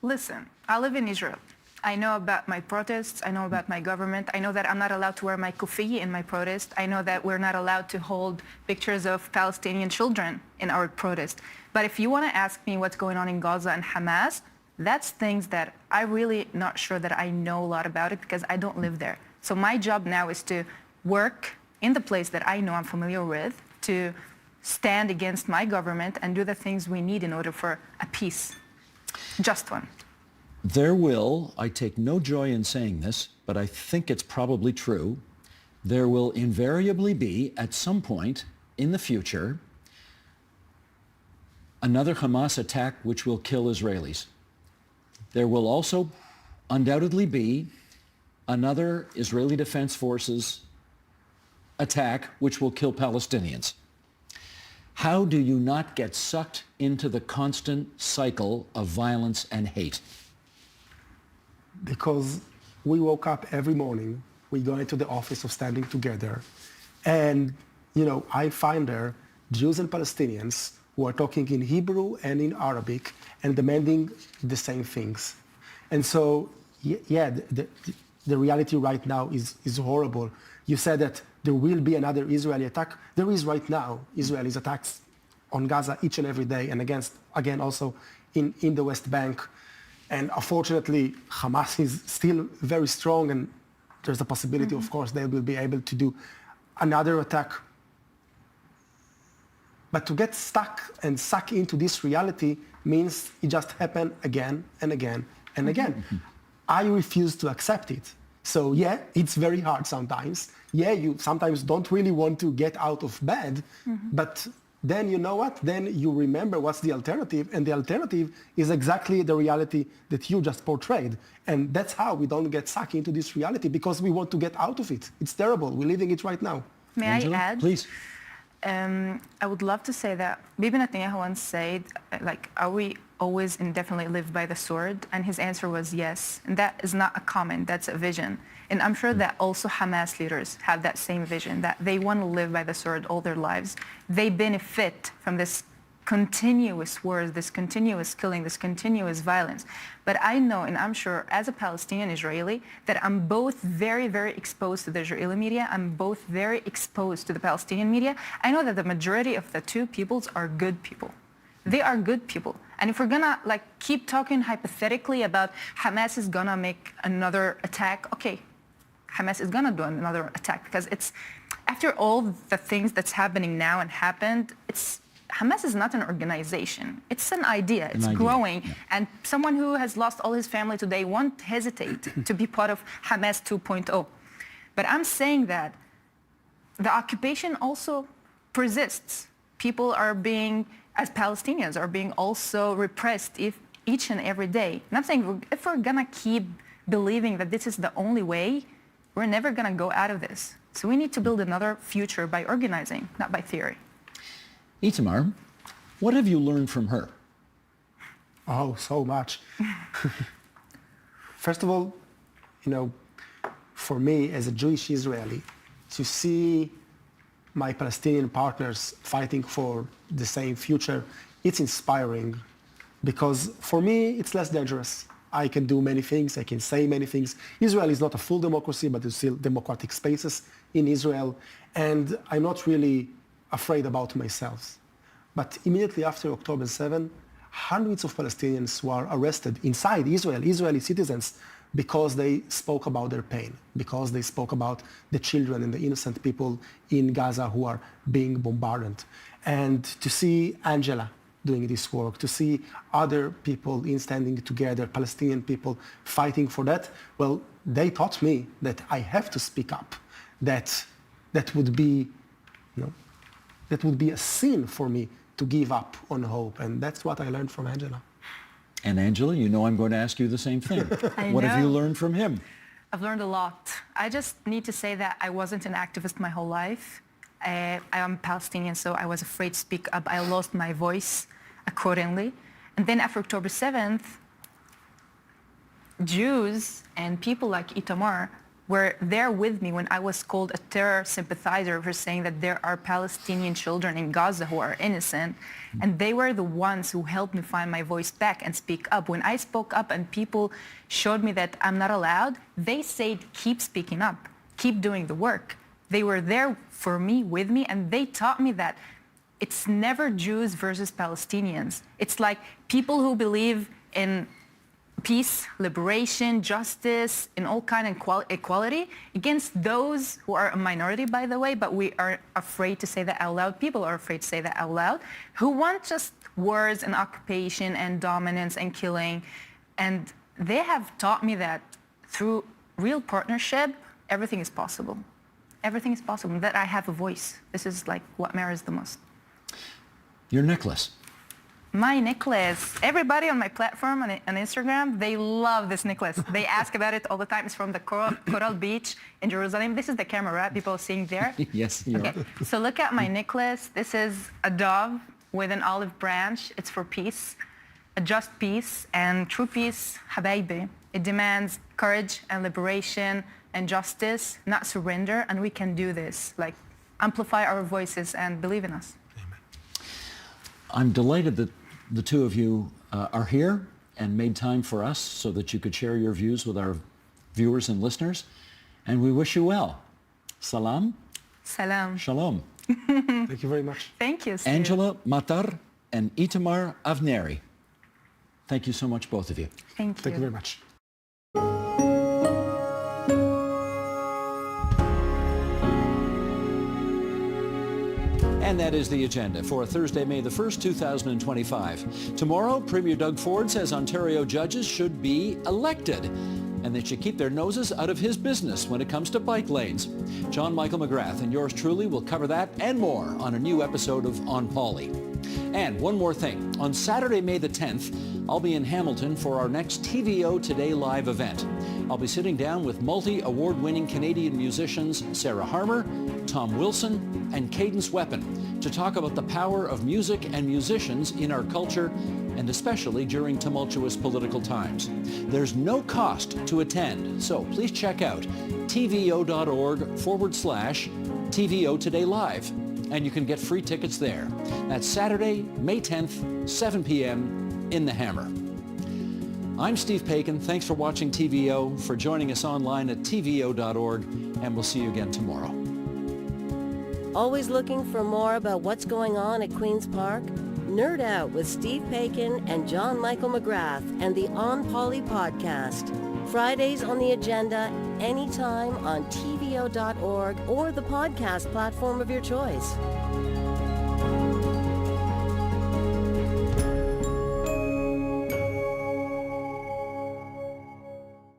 Listen, I live in Israel. I know about my protests. I know about my government. I know that I'm not allowed to wear my kufi in my protest. I know that we're not allowed to hold pictures of Palestinian children in our protest. But if you want to ask me what's going on in Gaza and Hamas, that's things that I'm really not sure that I know a lot about it because I don't live there. So my job now is to work in the place that I know I'm familiar with, to stand against my government and do the things we need in order for a peace. Just one. There will, I take no joy in saying this, but I think it's probably true, there will invariably be, at some point in the future, another Hamas attack which will kill Israelis. There will also undoubtedly be another Israeli Defense Forces attack which will kill Palestinians. How do you not get sucked into the constant cycle of violence and hate? Because we woke up every morning, we go into the office of Standing Together, and, I find there Jews and Palestinians who are talking in Hebrew and in Arabic and demanding the same things. And so, the reality right now is horrible. You said that there will be another Israeli attack. There is right now Israeli attacks on Gaza each and every day, and again also in the West Bank. And unfortunately, Hamas is still very strong, and there's a possibility, of course, they will be able to do another attack. But to get stuck and suck into this reality means it just happened again and again and again. I refuse to accept it. So it's very hard sometimes. You sometimes don't really want to get out of bed, but then you know what? Then you remember what's the alternative, and the alternative is exactly the reality that you just portrayed. And that's how we don't get sucked into this reality, because we want to get out of it. It's terrible. We're living it right now. May Angela, I add? Please. I would love to say that Bibi Netanyahu once said, are we always indefinitely live by the sword? And his answer was yes. And that is not a comment, that's a vision. And I'm sure that also Hamas leaders have that same vision, that they want to live by the sword all their lives. They benefit from this continuous wars, this continuous killing, this continuous violence. But I know, and I'm sure as a Palestinian Israeli, that I'm both very, very exposed to the Israeli media. I'm both very exposed to the Palestinian media. I know that the majority of the two peoples are good people. They are good people. And if we're gonna keep talking hypothetically about Hamas is gonna make another attack, okay, Hamas is gonna do another attack, because it's, after all the things that's happening now and happened, Hamas is not an organization. It's an idea. It's growing. Yeah. And someone who has lost all his family today won't hesitate to be part of Hamas 2.0. But I'm saying that the occupation also persists. People are being, as Palestinians, are being also repressed each and every day. And I'm saying, if we're gonna keep believing that this is the only way, we're never gonna go out of this. So we need to build another future by organizing, not by theory. Itamar, what have you learned from her? Oh, so much. First of all, for me as a Jewish Israeli, to see my Palestinian partners fighting for the same future, it's inspiring, because for me, it's less dangerous. I can do many things, I can say many things. Israel is not a full democracy, but there's still democratic spaces in Israel, and I'm not really afraid about myself. But immediately after October 7, hundreds of Palestinians were arrested inside Israel, Israeli citizens, because they spoke about their pain, because they spoke about the children and the innocent people in Gaza who are being bombarded. And to see Angela doing this work, to see other people in Standing Together, Palestinian people fighting for that, well, they taught me that I have to speak up, that would be, that would be a sin for me to give up on hope. And that's what I learned from Angela. And Angela, I'm going to ask you the same thing. What have you learned from him? I've learned a lot. I just need to say that I wasn't an activist my whole life. I am Palestinian, so I was afraid to speak up. I lost my voice accordingly. And then after October 7th, Jews and people like Itamar were there with me when I was called a terror sympathizer for saying that there are Palestinian children in Gaza who are innocent. And they were the ones who helped me find my voice back and speak up. When I spoke up and people showed me that I'm not allowed, they said, keep speaking up, keep doing the work. They were there for me, with me, and they taught me that it's never Jews versus Palestinians. It's like people who believe in peace, liberation, justice, and all kind of equality against those who are a minority, by the way, but we are afraid to say that out loud. People are afraid to say that out loud, who want just wars and occupation and dominance and killing. And they have taught me that through real partnership, everything is possible. Everything is possible, that I have a voice. This is like what matters the most. Your necklace. My necklace. Everybody on my platform on Instagram, they love this necklace. They ask about it all the time. It's from the Coral Beach in Jerusalem. This is the camera, right? People seeing there? Yes, you Okay, are. so look at my necklace. This is a dove with an olive branch. It's for peace, a just peace, and true peace, habibi. It demands courage and liberation and justice, not surrender, and we can do this. Like, amplify our voices and believe in us. I'm delighted that the two of you are here and made time for us so that you could share your views with our viewers and listeners. And we wish you well. Salam. Salam. Shalom. Thank you very much. Thank you, Steve. Angela Matar and Itamar Avneri. Thank you so much, both of you. Thank you. Thank you very much. And that is the agenda for Thursday, May the 1st, 2025. Tomorrow, Premier Doug Ford says Ontario judges should be elected and they should keep their noses out of his business when it comes to bike lanes. John Michael McGrath and yours truly will cover that and more on a new episode of On Pauly. And one more thing. On Saturday, May the 10th, I'll be in Hamilton for our next TVO Today live event. I'll be sitting down with multi-award-winning Canadian musicians Sarah Harmer, Tom Wilson, and Cadence Weapon to talk about the power of music and musicians in our culture, and especially during tumultuous political times. There's no cost to attend, so please check out tvo.org/TVO Today Live, and you can get free tickets there. That's Saturday, May 10th, 7 p.m. in the Hammer. I'm Steve Paikin. Thanks for watching TVO, for joining us online at tvo.org, and we'll see you again tomorrow. Always looking for more about what's going on at Queen's Park? Nerd Out with Steve Paikin and John Michael McGrath and the On Pauly podcast. Fridays on the agenda, anytime on tvo.org or the podcast platform of your choice.